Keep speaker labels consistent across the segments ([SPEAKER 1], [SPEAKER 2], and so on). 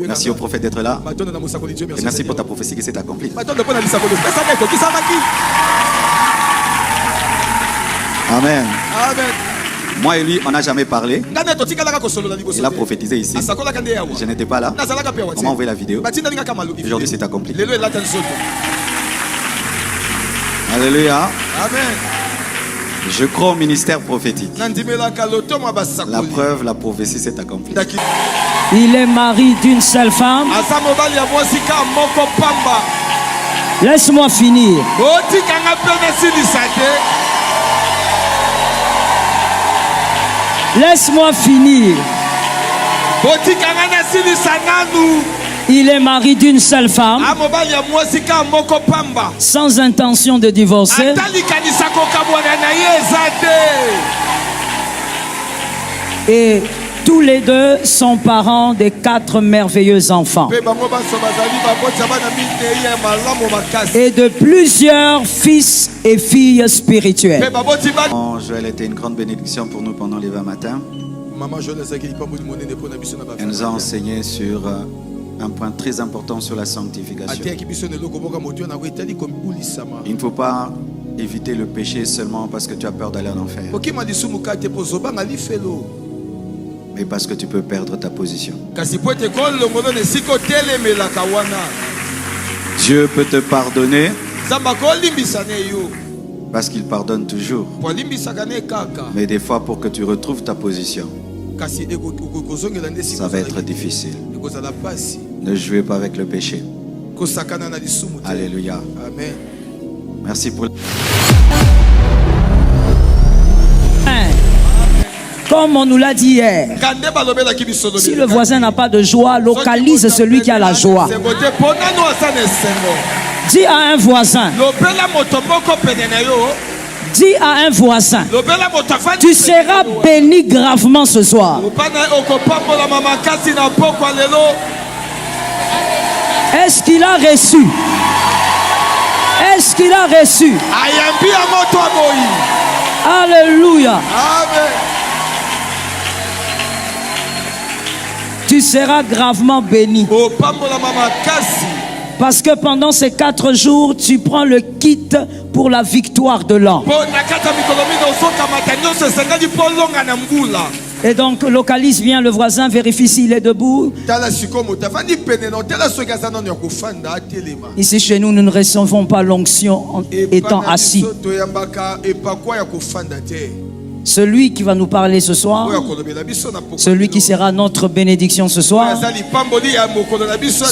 [SPEAKER 1] Merci au prophète d'être là. Et merci pour ta prophétie qui s'est accomplie. Amen.
[SPEAKER 2] Amen.
[SPEAKER 1] Moi et lui, on n'a jamais parlé. Il a prophétisé ici. Je n'étais pas là. On m'a envoyé la vidéo. Aujourd'hui, c'est accompli. Alléluia.
[SPEAKER 2] Amen.
[SPEAKER 1] Je crois au ministère prophétique. La preuve, la prophétie s'est accomplie.
[SPEAKER 3] Il est mari d'une seule femme. Laisse-moi finir. Laisse-moi finir. Il est mari d'une seule femme, sans intention de divorcer. Et tous les deux sont parents des 4 merveilleux enfants. Et de plusieurs fils et filles spirituels.
[SPEAKER 1] Joël était une grande bénédiction pour nous pendant les 20 matins. Elle nous a enseigné sur un point très important sur la sanctification. Il ne faut pas éviter le péché seulement parce que tu as peur d'aller en enfer, mais parce que tu peux perdre ta position. Dieu peut te pardonner parce qu'il pardonne toujours. Mais des fois, pour que tu retrouves ta position, ça va être difficile. Ne jouez pas avec le péché. Alléluia.
[SPEAKER 2] Amen.
[SPEAKER 1] Merci pour...
[SPEAKER 3] Comme on nous l'a dit hier, si le voisin n'a pas de joie, localise celui qui a la joie. Dis à un voisin. Dis à un voisin. Tu seras béni gravement ce soir. Est-ce qu'il a reçu? Est-ce qu'il a reçu? Alléluia.
[SPEAKER 2] Amen.
[SPEAKER 3] Tu seras gravement béni. Parce que pendant ces 4 jours, tu prends le kit pour la victoire de l'an. Et donc, localise bien le voisin, vérifie s'il est debout. Ici, chez nous, nous ne recevons pas l'onction en étant assis. Celui qui va nous parler ce soir, celui qui sera notre bénédiction ce soir,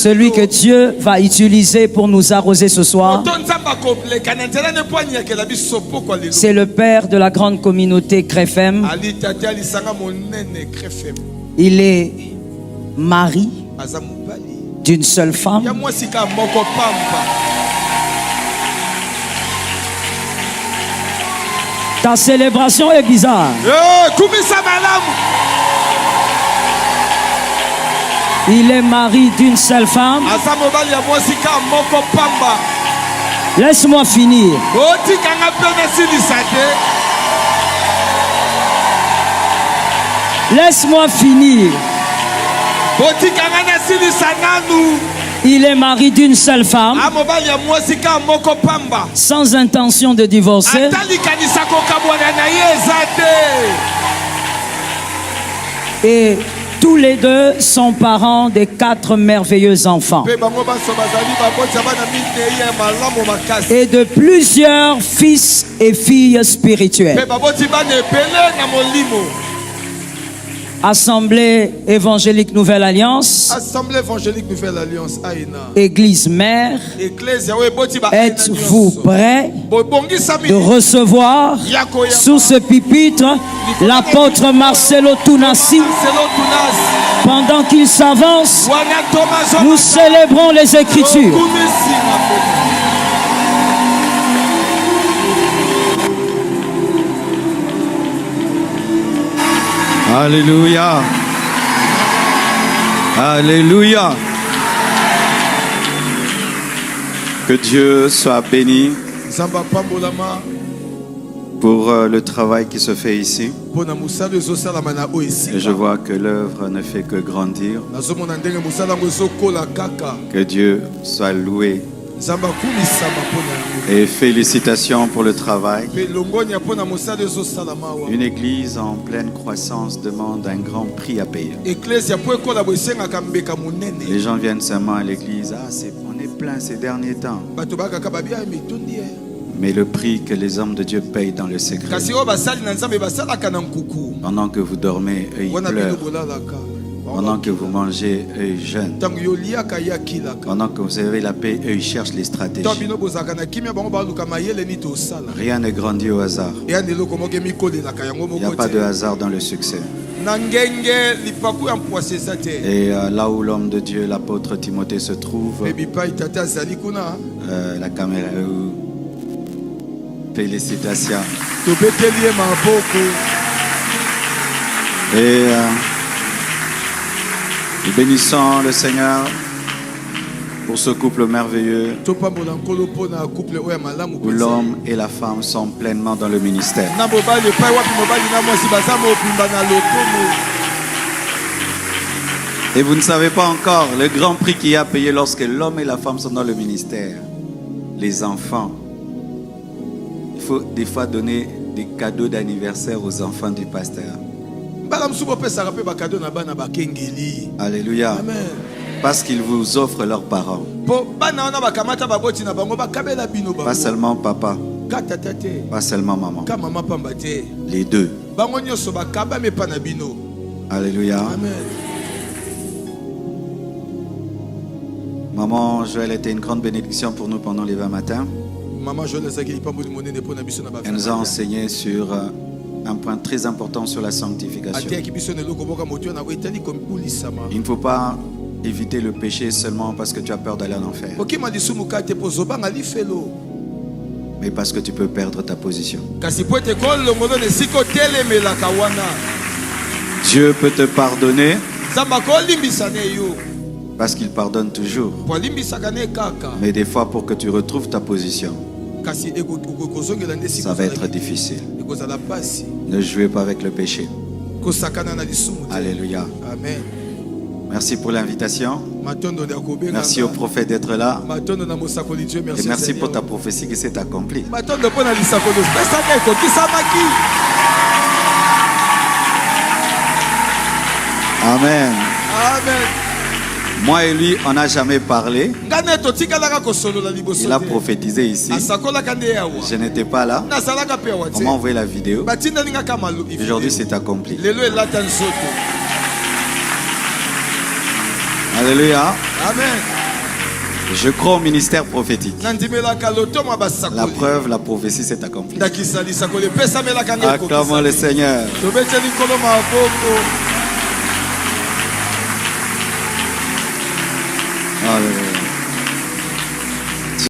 [SPEAKER 3] celui que Dieu va utiliser pour nous arroser ce soir, c'est le père de la grande communauté Krefem. Il est mari d'une seule femme. Ta célébration est bizarre. Il est mari d'une seule femme. Laisse-moi finir. Laisse-moi finir. Il est mari d'une seule femme, sans intention de divorcer. Et tous les deux sont parents des 4 merveilleux enfants. Et de plusieurs fils et filles spirituels. Assemblée évangélique Nouvelle Alliance.
[SPEAKER 2] Assemblée évangélique Nouvelle Alliance.
[SPEAKER 3] Église mère. Êtes-vous prêts de recevoir sous ce pupitre l'apôtre Marcelo Tunasi? Pendant qu'il s'avance, nous célébrons les Écritures.
[SPEAKER 1] Alléluia. Alléluia. Que Dieu soit béni. pour le travail qui se fait ici. Et je vois que l'œuvre ne fait que grandir. Que Dieu soit loué. Et félicitations pour le travail. Une église en pleine croissance demande un grand prix à payer. Les gens viennent seulement à l'église. Ah, on est plein ces derniers temps. Mais le prix que les hommes de Dieu payent dans le secret. Pendant que vous dormez, eux ils pleurent. Pendant que vous mangez, eux ils jeûnent. Pendant que vous avez la paix, eux ils cherchent les stratégies. Rien n'est grandi au hasard. Il n'y a pas de hasard dans le succès. Et là où l'homme de Dieu, l'apôtre Timothée, se trouve, la caméra. Félicitations. Et nous bénissons le Seigneur pour ce couple merveilleux où l'homme et la femme sont pleinement dans le ministère. Et vous ne savez pas encore le grand prix qu'il y a payé lorsque l'homme et la femme sont dans le ministère. Les enfants. Il faut des fois donner des cadeaux d'anniversaire aux enfants du pasteur. Alléluia. Amen. Parce qu'ils vous offrent leurs parents. Pas seulement papa. Pas seulement maman. Les deux. Alléluia. Amen. Maman Joël était une grande bénédiction pour nous pendant les 20 matins. Elle nous a enseigné sur un point très important sur la sanctification. Il ne faut pas éviter le péché seulement parce que tu as peur d'aller en enfer, mais parce que tu peux perdre ta position. Dieu peut te pardonner parce qu'il pardonne toujours, mais des fois pour que tu retrouves ta position, ça va être difficile. Ne jouez pas avec le péché. Alléluia. Amen. Merci pour l'invitation. Merci au prophète d'être là. Et merci pour ta prophétie qui s'est accomplie. Amen. Amen. Moi et lui, on n'a jamais parlé. Il a prophétisé ici. Je n'étais pas là. On m'a envoyé la vidéo. Aujourd'hui, c'est accompli. Alléluia. Amen. Je crois au ministère prophétique. La preuve, la prophétie s'est accomplie. Acclamons le Seigneur.